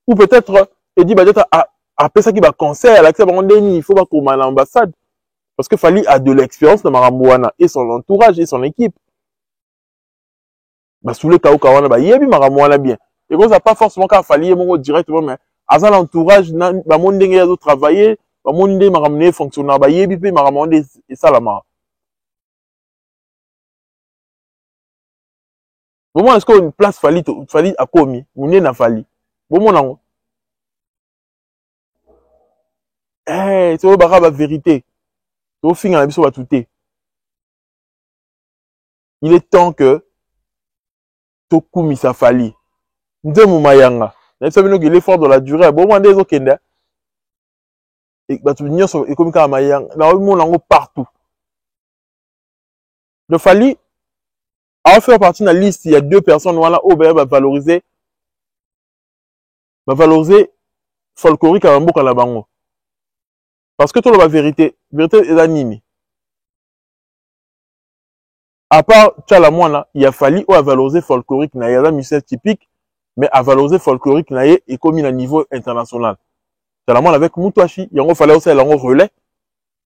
Ou peut-être, Eddie Badiata a appelé ça qui va conseil à l'accès à il faut pas qu'on à l'ambassade. Parce que Fally a de l'expérience de Maramouana et son entourage et son équipe. Bah, sous le cas où Kawana, bah, yebi Maramouana bien. Et comme ça, pas forcément qu'à Fally, directement, mais à ça, l'entourage, bah, mon dengue a travaillé, bah, mon dengue m'a ramené fonctionnaire, bah, yebi, puis m'a ramené, et ça, la mara. Bon, est-ce qu'une place Fally a commis, mon n'a Fally. Bon, non. Eh, c'est la vérité. Au fin, on a tout. Il est temps que Tokumi sa Fally. Ndemu mayanga. Vous savez qu'il est fort dans la durée. Bon, moi, des autres kenda. Et bah, tu viens sur comme ça mayanga. Là, on a partout. Le Fally a fait partie de la liste. Il y a 2 personnes voilà, au va valoriser folklorique à Mboka la bango. Parce que tout la vérité est la nini. À part Tchalamouana, il a fallu ou à valoriser folklorique na yada musicien typique, mais à valoriser folklorique na yé et comme il a niveau international. Tchalamouana avec Moutouachi, il y a fallu aussi un relais.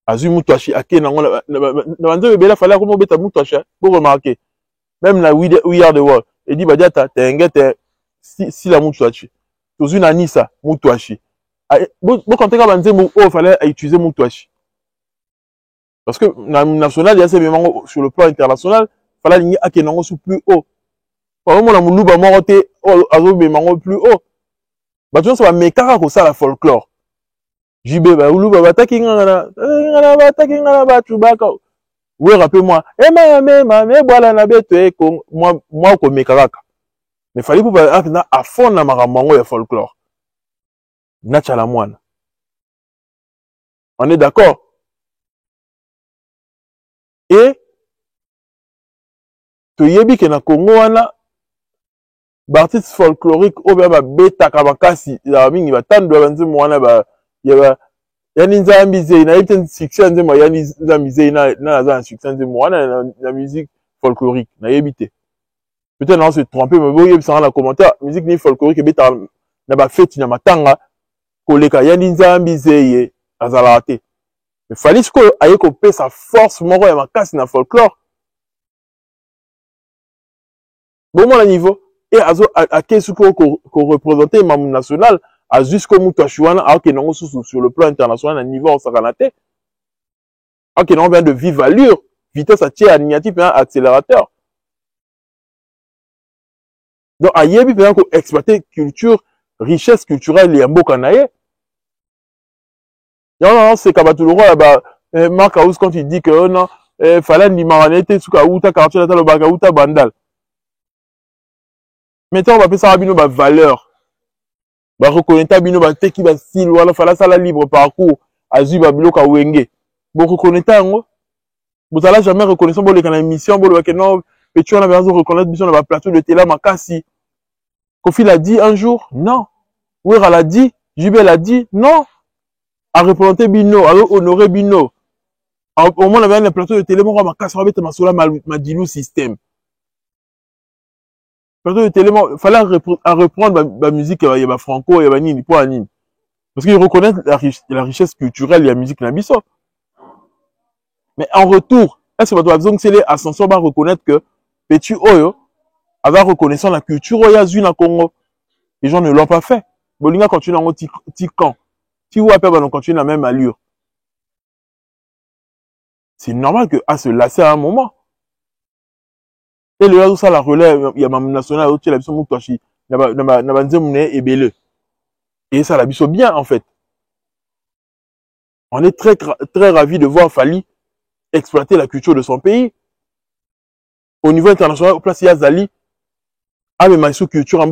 Azu Moutouachi, à qui n'a pas fallu comme bêta Moutouachi, pour remarquer. Même la We Are the World, et dit Badiata, t'es un gars, si la Moutouachi. Tous une Anissa, Moutouachi. Bon, quand tu as dit il fallait utiliser Moutouachi. Parce que national, il y a ces mémoires sur le plan international, il fallait aligner à Kenango sous plus haut. Par exemple, on a Moulouba Moroté, Azo Bémango plus haut. Bah, tu vois, ça va mécara comme ça la folklore. JB, bah, Moulouba Bataki Ngana, Bataki Ngana, Batubaka. Oui, rappelez-moi, mais voilà, na bête, moi, comme mécaraka. Mais il fallait pour à fond, na maramango, ya folklore. Natchalamouane. On est d'accord? Et toyebi ke na Congo wana artiste folklorique o ba beta kabakasi ya mingi batando banzimu wana ba ya nzambi ze na ite succès nzema ya nzambi ze na za succès nzema wana na musique folklorique na yebite. Peut-être on se tromper mais boye ça dans commentaire musique ni folklorique beta na ba fête na matanga koleka ya nzambi ze ye azalate. Mais fallait ce que aye ko pe sa force moko ya makasi na folklore. Bon, mon niveau, et à quel sucre qu'on représentait Mamou national, à jusqu'au Moutouachouana, alors qu'il non sur le plan international, à niveau en Sakanate, alors qu'il vient de vive allure, vitesse à tiers, animatif et accélérateur. Donc, à Yébi, bien qu'on exploiter culture, richesse culturelle, et un beau canaille. Non, c'est Kabatoulouro, là-bas, Marc Aous, quand il dit que, non, fallait ni maranete, Soukaouta, Kartula, le Bagaouta, Bandal. Maintenant, on va appeler ça Rabino ba valeur. Ba reconnaître Bino ba teki ba style wala fala ça la libre parcours azu ba bilo ka wenge. Bon reconnaître ngo. Vous allez jamais reconnaître bon les kana émission bon le non et tu on a besoin de reconnaître mission dans plateau de télé makasi. Kofi l'a dit un jour non. Ouira l'a dit, JB l'a dit non. À représenter Bino, à honorer Bino. Au moins on avait un plateau de télé mon makasi va mettre masola madilou système. Il fallait reprendre la musique, il y a franco, il y a nini, pour nini. Parce qu'ils reconnaissent la richesse culturelle et la musique nabiso. Mais en retour, est-ce que tu as besoin que c'est l'ascension va reconnaître que Petit Oyo avait reconnaissant la culture Oyazuna Congo. Les gens ne l'ont pas fait. Bolinga continue en tican. Si vous appelez, on continue la même allure. C'est normal que à se lasser à un moment. Et le reste, ça la relève, il y a ma nationale, il y a la biso Moutouachi, il y a ma nzemune et Bele. Et ça la biso bien, en fait. On est très, très ravis de voir Fally exploiter la culture de son pays. Au niveau international, au place, il y a Zali. Ah, mais ma culture,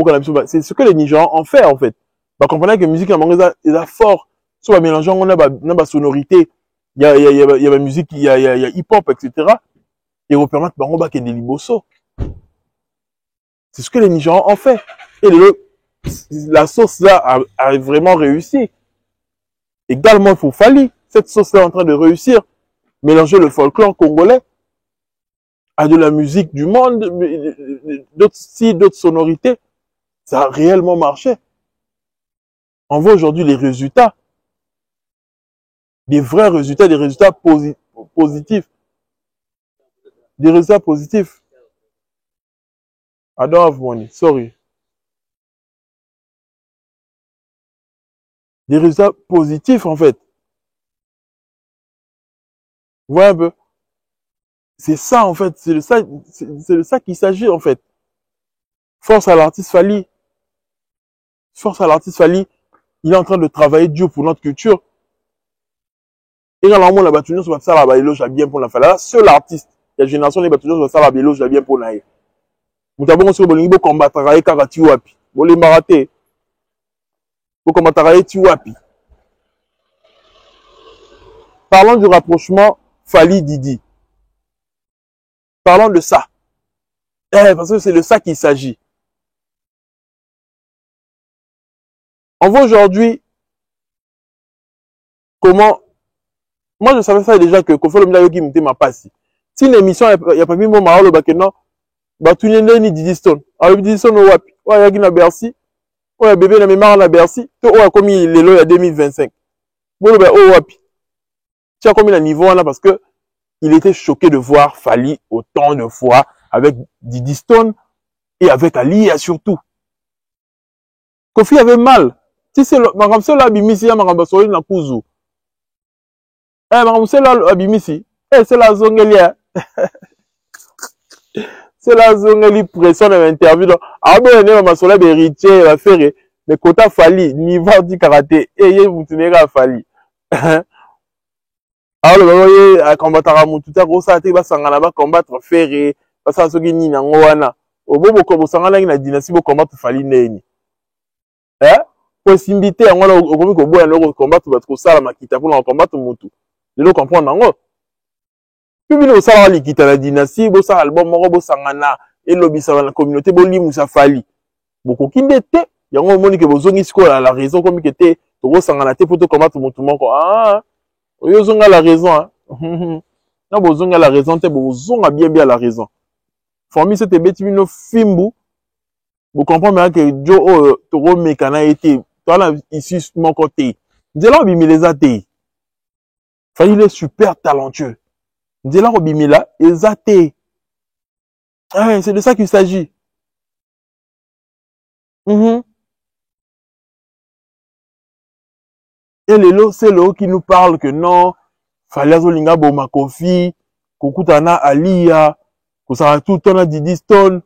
c'est ce que les Nigérians ont fait, en fait. Bah, comprenez que la musique, il a fort. Soit mélangeant, on a ma sonorité. Il y a ma musique, il y a hip-hop, etc. Et on permet de qu'il y ait des liboso. C'est ce que les Nigérians ont fait. Et la sauce là a vraiment réussi. Également pour Fally, cette sauce là est en train de réussir. Mélanger le folklore congolais à de la musique du monde, d'autres styles, d'autres sonorités. Ça a réellement marché. On voit aujourd'hui les résultats. Des vrais résultats, des résultats positifs. Des résultats positifs. I don't have money, sorry. Des résultats positifs, en fait. Vous voyez un peu? C'est ça, en fait. C'est de ça qu'il s'agit, en fait. Force à l'artiste Fally. Force à l'artiste Fally. Il est en train de travailler dur pour notre culture. Et quand on a battu, on va faire la éloge bien pour la Fally. Seul artiste. La génération des battus, on va faire la éloge bien pour la. Nous avons sur le combattre avec Karati Wapi. Vous les marater. Vous combattre avec Tiwapi. Parlons du rapprochement Fally-Didi. Parlons de ça. Parce que c'est de ça qu'il s'agit. On voit aujourd'hui comment... Moi, je savais ça déjà que Kofi Olomide Ayoki m'était ma passe. Si l'émission, il n'y a pas mis mon marolo, tu n'es ni Didi Stone. Alors, Didi Stone, il y a qui Bercy. Il y a bébé, il y a Bercy. Il y a comme il est là, il y a 2025. Tu as comme il a niveau là parce que il était choqué de voir Fally autant de fois avec Didi Stone et avec Alia surtout. Kofi avait mal. Si c'est Maram Sela Abimisi, Maram Soli na Kuzu. Maram Sela Abimisi, c'est la zongelia. C'est la zongeli pression de l'interview. Ah ben, Maram Sela héritier, va faire, mais Kota Fally, niveau du karaté, et vous tenez à Fally. Alors, le voyez, combattre à Moututa, Rosa, Teba Sangana, va combattre Ferré, parce que ce qui n'y a pas. Au bout de Sangana, il y a une dynastie pour combattre Fally Neni. Pour s'inviter à moi, au combat, on combattre votre salle, ma quitte pour combattre Moutou. De le comprendre en haut. Puis, il y a ça, il quitte la dynastie, il y a album, Morobo Sangana, et l'obis à la communauté, Boli Moussa Fally. Beaucoup qui n'était, il y a un moment que vous avez la raison, comme il était, Togo Sangana, pour combattre Moutou. Ah, Yozonga la raison, hein. Non, bozonga la raison, te bozonga bien la raison. Formi cette bêtise, no fimbu. Vous comprenez que Joe, Toro Mekana était, toi ici, mon côté. Djela Bimileza te. Fally, il est super talentueux. Djela Bimila, ezate. C'est de ça qu'il s'agit. Et c'est l'eau qui nous parle que non, Fally Azolinga Boma Kofi, Kokutana Alia, Kosara tout ton a Didi Stone,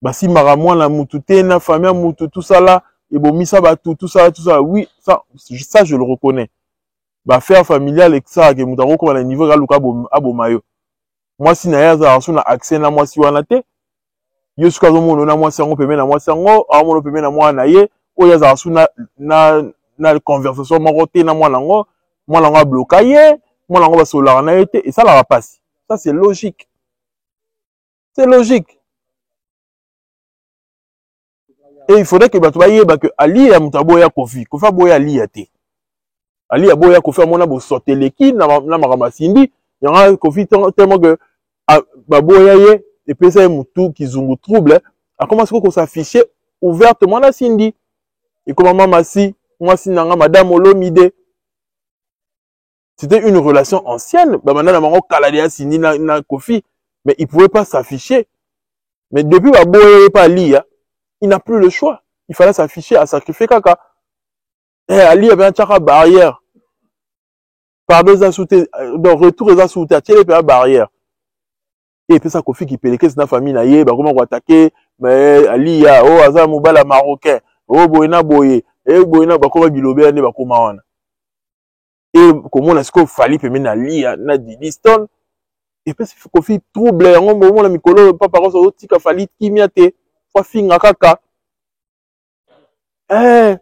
Basi Maramouan la Moututena, famille Moutou, tout ça là, et Bomisa Batou, tout ça, oui, ça je le reconnais. Bah, faire familial et ça, que Moutaro comme à un niveau Galuka Abomayo. Moi, si Naya Zarasu na accès na moi si wanate, Yosuka Zomo na moi si on peut mettre na moi si on peut mettre na moi naye, Oya Zarasu na conversation maroté na moi lango bloqué, moi lango va solar na été, et ça la va passer. Ça c'est logique. C'est logique. Et il faudrait que que Ali ya mutaboya Kofi, Kofi boya Ali ya te. Ali ya boya Kofi mona bo sorter l'équipe na marama sindi, yanga Kofi tellement que boya ye et puis ça mutu kizungu trouble, a commencé ko s'afficher ouvertement na sindi. Et comme maman si moi si nanga madame Olomide. C'était une relation ancienne, bah maintenant maman Kaladia sindi na Kofi, mais il pouvait pas s'afficher. Mais depuis boya pas Ali, il n'a plus le choix. Il fallait s'afficher à sacrifier caca. Et Ali avait un tchaka barrière. Par deux assoutés, dans retour des assoutés, il y a une barrière. Et puis ça, Kofi qui paye les famille, comment on va attaquer, mais Ali, oh, Azam Moubala marocain, oh, Boyna Boye, et Boyna, comment Bilobé, ne va comment. Et comment on a ce qu'il fallait payer Ali, na Didi Stone. Et puis Kofi trouble, on moment la Mikolo, papa, on s'en dit qu'il fallait qu'il m'y a été. Finga kaka. Mais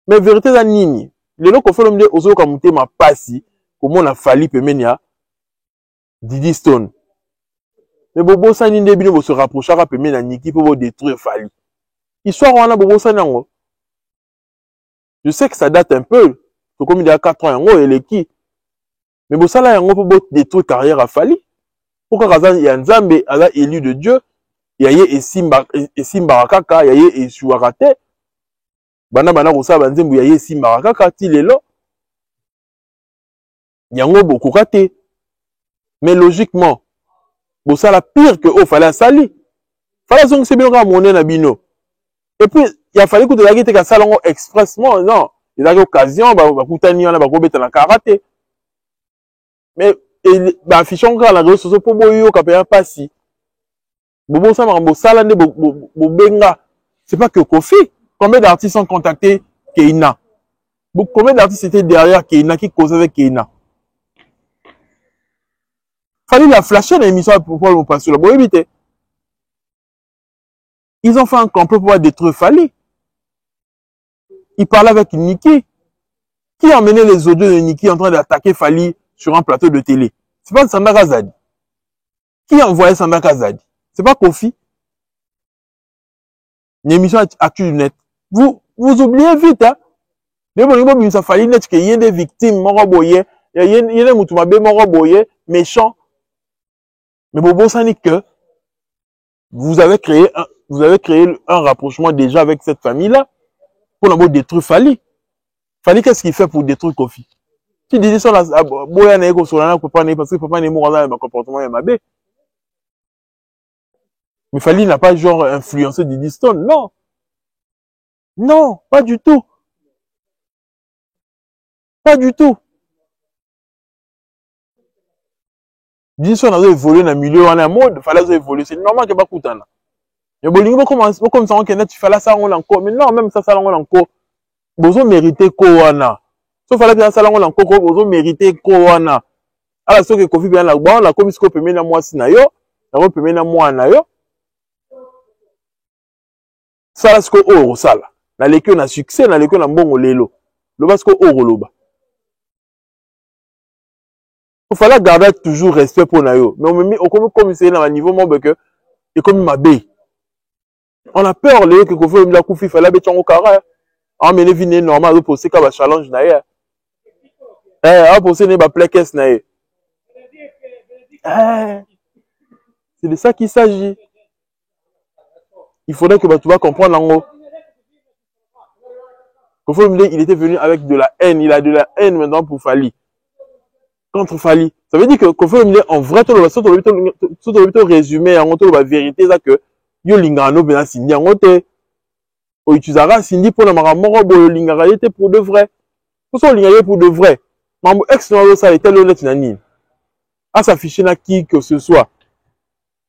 vérité la nini. Les gens qui font le ozo comme ma passi, comment on a fallu pemenia Didi Stone. Mais bobo sa nini bino se rapprocher à pemena niki pour détruire Fally. Histoire on a bobo sa nango. Je sais que ça date un peu, comme il y a 4 ans yango et les qui. Mais bobo sa la yango pour détruire carrière à Fally. Pourquoi Razan y a Nzambe ala élu de Dieu? yaye esimba kaka yaye eshuaka te bana kosala banzembo yaye esimba kaka ti lelo yango bokoka te mais logiquement bosala pire que o fallait asali fallait azongisa bino kaka monene na bino et puis ya fallait kuta ezalaki te kasala yango expressement non ezalaki occasion bakutani wana bakobeta na karaté mais baaffiche yango kaka na réseau sociaux mpo boyoka mpenza mpasi bobosala makambo bosala nde bobenga c'est pas que Kofi combien d'artistes ont contacté Keina combien d'artistes étaient derrière Keina qui causaient avec Keina fallait la flasher dans l'émission pour le passer là. Bon, évitez. Ils ont fait un complot pour détruire Fally. Ils parlaient avec Niki. Qui a emmené les audios de Niki en train d'attaquer Fally sur un plateau de télé? C'est pas Sandaka Zadi. Qui a envoyé Sandaka Zadi? C'est pas Kofi. Une émission Actu du Net. Vous oubliez vite, hein? Les bonnes ça Fally net qu'il y ait des victimes, moroboye, il y a des moutoumabé, moroboye, méchants. Mais Bobo, ça n'est que vous avez créé un rapprochement déjà avec cette famille-là pour nous détruire Fally. Fally, qu'est-ce qu'il fait pour détruire Kofi? Tu disais ça, parce que papa n'est mort dans le comportement MAB. Mais Fally n'a pas genre influencé Diddy Stone, non. Non, pas du tout. Pas du tout. Disons qu'on a évolué dans le milieu, on a un mode, il fallait évoluer. C'est normal que beaucoup de temps. Mais bon, comme ça, on a tu fallait ça encore. Mais non, même ça, ça encore. Vous mérité Kowana. Sauf fallait bien ça encore, vous mérité Kowana. Alors, ce que Kofi bien là-bas, la commission peut mener moi si na yo, la peut mener moi na yo. Ça, là, ce que oh, ça là. Na l'équipe on a succès, na l'équipe on a bon lelo. Le bas que oh, loba. Il fallait garder toujours respect pour Nayo. Mais on me met comme c'est à un niveau moins que et comme ma baie. On a peur les que Kofi me la Kofi fallait mettre en carré. On me vient normal de poser comme un challenge naïe. On poser ne pas plaquer naïe. C'est de ça qu'il s'agit. Il faudrait que tu vas comprendre en haut. Kofi il était venu avec de la haine. Il a de la haine maintenant pour Fally. Contre Fally. Ça veut dire que Kofi en vrai, tout le résumé, en tout la vérité, c'est que yo lingano bena sindi en te. O utiliser sindi pour la maramoro bo lingara était pour de vrai. Pour ça lingara pour de vrai. Mambo ex no ça était honnête nani. À s'afficher na qui que ce soit.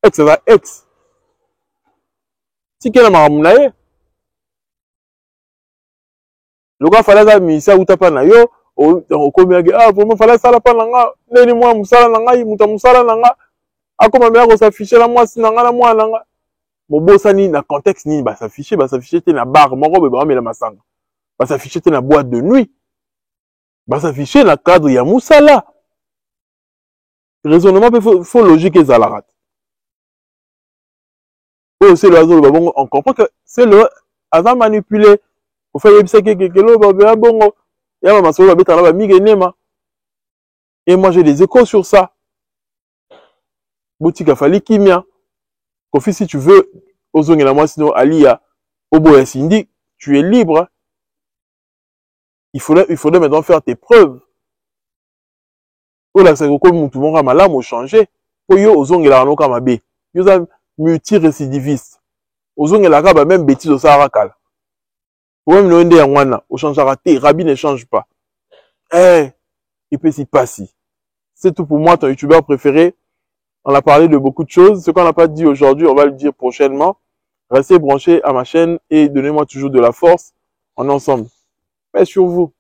Ex ça va ex. Si quel maramuna ye. Le gars fallait ça misa ou tapa na yo. Vraiment fallait ça la pananga neni moi musala nanga muta musala nanga akoma mea ko s'afficher la moi sinanga la moi nanga mobosani na contexte ni ba s'afficher te na bar moko be ba mela masanga ba s'afficher te na boîte de nuit ba s'afficher na cadre ya musala raisonnement faut logique et zalarat oh c'est le hasard bon on comprend que c'est le hasard manipulé au fait yebisa ke lo ba bongo. Et moi j'ai des échos sur ça. Boutique a fallu Kimia. Kofi, si tu veux, Ozong et la moi, sinon Alia, Obo et Cindy, tu es libre. Il faudrait maintenant faire tes preuves. Oh là, c'est comme tout le monde a malade, ou changé. Pour yo, Ozong et la Rano Kamabe. Yo, ça multi-récidiviste. Ozong et la Raba, même bêtise au Sarakal. Même le ND en wana, au change à rater, Rabbi ne change pas. Il peut s'y passer. C'est tout pour moi, ton youtubeur préféré. On a parlé de beaucoup de choses. Ce qu'on n'a pas dit aujourd'hui, on va le dire prochainement. Restez branchés à ma chaîne et donnez-moi toujours de la force. On est ensemble. Mais sur vous.